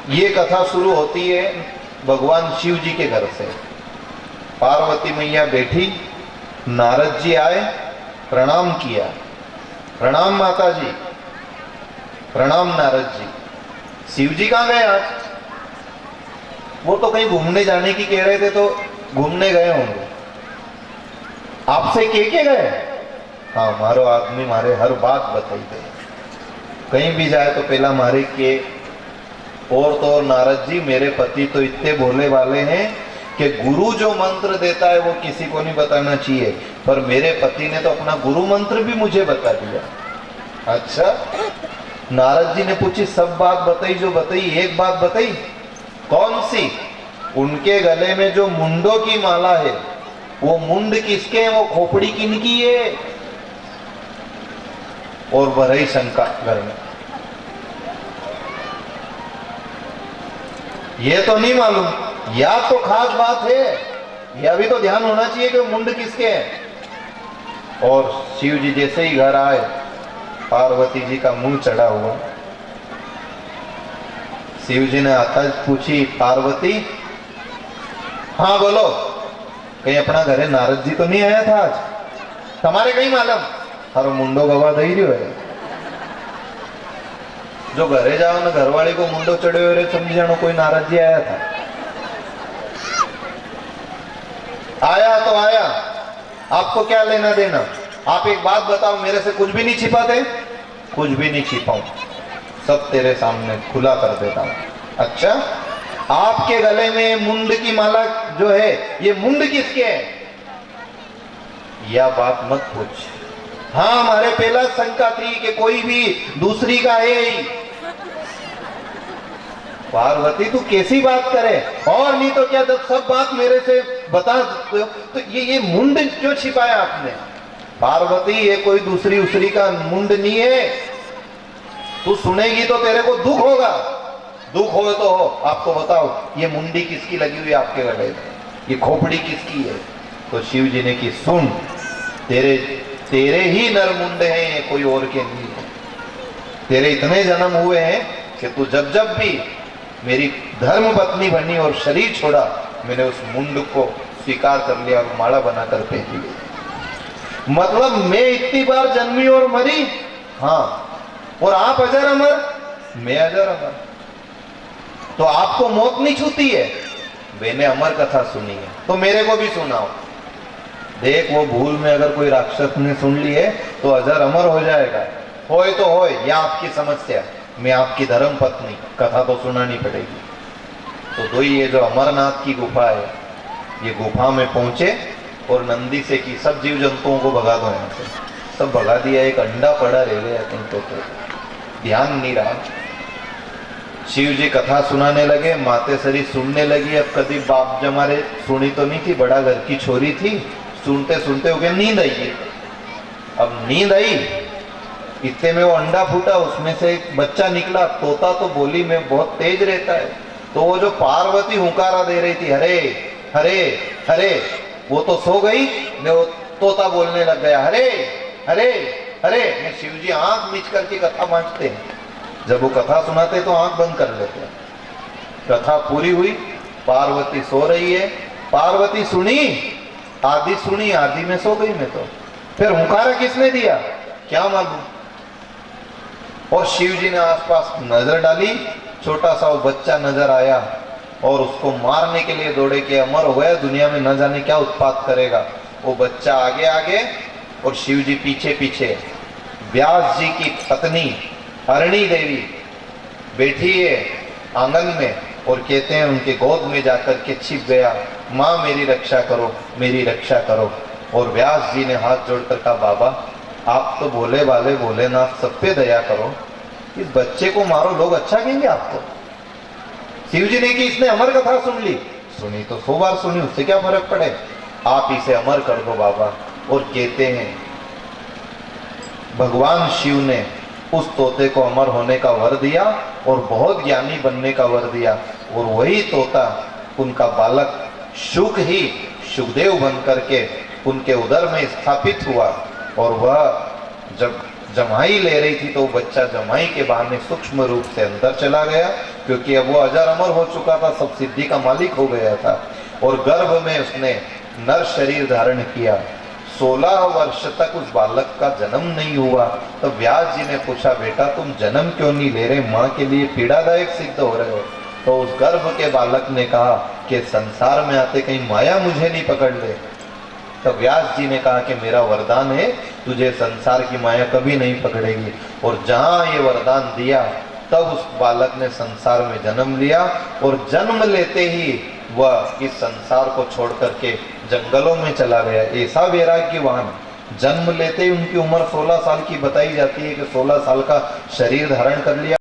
ये कथा शुरू होती है भगवान शिव जी के घर से। पार्वती मैया बैठी, नारद जी आए, प्रणाम किया। प्रणाम माता जी, प्रणाम नारद जी। शिव जी कहाँ गए आज? वो तो कहीं घूमने जाने की कह रहे थे, तो घूमने गए होंगे। आपसे के गए? हाँ, मारो आदमी मारे हर बात बताई दे, कहीं भी जाए तो पहला मारे के। और तो नारद जी, मेरे पति तो इतने भोले वाले हैं कि गुरु जो मंत्र देता है वो किसी को नहीं बताना चाहिए, पर मेरे पति ने तो अपना गुरु मंत्र भी मुझे बता दिया। अच्छा, नारद जी ने पूछी, सब बात बताई जो बताई, एक बात बताई, कौन सी? उनके गले में जो मुंडों की माला है, वो मुंड किसके हैं, वो खोपड़ी किनकी है? और भरई शंका घर में। ये तो नहीं मालूम, या तो खास बात है, या भी तो ध्यान होना चाहिए कि मुंड किसके हैं। और शिव जी जैसे ही घर आए, पार्वती जी का मुंह चढ़ा हुआ। शिव जी ने आता पूछी, पार्वती हाँ बोलो, कहीं अपना घरे नारद जी तो नहीं आया था आज? तुम्हारे कहीं मालूम? हर मुंडो गवा दई रही है। जो घरे जाओ ना, घरवाली को मुंडो चढ़े हुए समझ जानो कोई नारद जी आया था। आया तो आया, आपको क्या लेना देना? आप एक बात बताओ, मेरे से कुछ भी नहीं छिपाते? कुछ भी नहीं छिपाऊं, सब तेरे सामने खुला कर देता हूं। अच्छा, आपके गले में मुंड की माला जो है, ये मुंड किसके है? यह बात मत पूछ। हाँ, हमारे पहला शंका थी कि कोई भी दूसरी का है ही। पार्वती तू कैसी बात करे, और नहीं तो क्या, जब सब बात मेरे से बता तो ये मुंड क्यों छिपाया आपने? पार्वती, ये कोई दूसरी उसरी का मुंड नहीं है। तू सुनेगी तो तेरे को दुख होगा। दुख हो तो हो, आपको बताओ, ये मुंडी किसकी लगी हुई आपके गले में, ये खोपड़ी किसकी है? तो शिव जी ने की, सुन, तेरे ही नर मुंड हैं, ये कोई और के नहीं है। तेरे इतने जन्म हुए हैं कि तू जब जब भी मेरी धर्म पत्नी बनी और शरीर छोड़ा, मैंने उस मुंड को स्वीकार कर लिया और माला बनाकर पहन ली। मतलब मैं इतनी बार जन्मी और मरी, हाँ, और आप अजर अमर, मैं अजर अमर। तो आपको मौत नहीं छूती है? मैंने अमर कथा सुनी है, तो मेरे को भी सुनाओ। देख, वो भूल में अगर कोई राक्षस ने सुन ली है तो अजर अमर हो जाएगा। होए तो होए, या आपकी समस्या, मैं आपकी धर्म पत्नी, कथा तो सुनानी पड़ेगी। तो दो ये जो अमरनाथ की गुफा है, ये गुफा में पहुंचे और नंदी से की सब जीव जंतुओं को भगा दो यहाँ से। सब भगा दिया, एक अंडा पड़ा रह गया कहीं तो ध्यान नहीं रहा। शिव जी कथा सुनाने लगे, मातेश्वरी सुनने लगी। अब कभी बाप जमारे सुनी तो नहीं थी, बड़ा घर की छोरी थी, सुनते सुनते हो गया नींद आई। अब नींद आई, इतने में वो अंडा फूटा, उसमें से एक बच्चा निकला। तोता तो बोली में बहुत तेज रहता है, तो वो जो पार्वती हुंकारा दे रही थी, हरे हरे हरे, वो तो सो गई, वो तोता बोलने लग गया, हरे हरे हरे। मैं शिव जी आंख मीच करके कथा बांटते हैं, जब वो कथा सुनाते तो आंख बंद कर लेते हैं। कथा पूरी हुई, पार्वती सो रही है। पार्वती सुनी, आधी सुनी, आधी में सो गई मैं तो। फिर हुंकारा किसने दिया क्या मालूम। और शिव जी ने आसपास नजर डाली, छोटा सा वो बच्चा नजर आया और उसको मारने के लिए दौड़े कि अमर हो गया, दुनिया में न जाने क्या उत्पात करेगा। वो बच्चा आगे आगे और शिव जी पीछे पीछे। व्यास जी की पत्नी हरणी देवी बैठी है आंगन में और कहते हैं उनके गोद में जाकर के छिप गया, माँ मेरी रक्षा करो, मेरी रक्षा करो। और व्यास जी ने हाथ जोड़कर कहा, बाबा आप तो भोले वाले भोलेनाथ, सब पे दया करो, इस बच्चे को मारो, लोग अच्छा कहेंगे आपको। शिव जी ने कि इसने अमर कथा सुन ली। सुनी तो 100 बार सुनी, उससे क्या फर्क पड़े, आप इसे अमर कर दो बाबा। और कहते हैं भगवान शिव ने उस तोते को अमर होने का वर दिया और बहुत ज्ञानी बनने का वर दिया। और वही तोता उनका बालक शुक ही सुखदेव बन करके उनके उदर में स्थापित हुआ। और वह जब जमाई ले रही थी तो वो बच्चा जमाई के बहाने सूक्ष्म रूप से अंदर चला गया, क्योंकि अब वो अजर अमर हो चुका था, सब सिद्धि का मालिक हो गया था। और गर्भ में उसने नर शरीर धारण किया। 16 वर्ष तक उस बालक का जन्म नहीं हुआ। तो व्यास जी ने पूछा, बेटा तुम जन्म क्यों नहीं ले रहे, माँ के लिए पीड़ादायक सिद्ध हो रहे हो। तो उस गर्भ के बालक ने कहा कि संसार में आते कहीं माया मुझे नहीं पकड़ ले। तो व्यास जी ने कहा कि मेरा वरदान है, तुझे संसार की माया कभी नहीं पकड़ेगी। और जहां ये वरदान दिया तब उस बालक ने संसार में जन्म लिया, और जन्म लेते ही वह इस संसार को छोड़ करके जंगलों में चला गया। ऐसा वैराग्यवान, जन्म लेते ही उनकी उम्र 16 साल की बताई जाती है कि 16 साल का शरीर धारण कर लिया।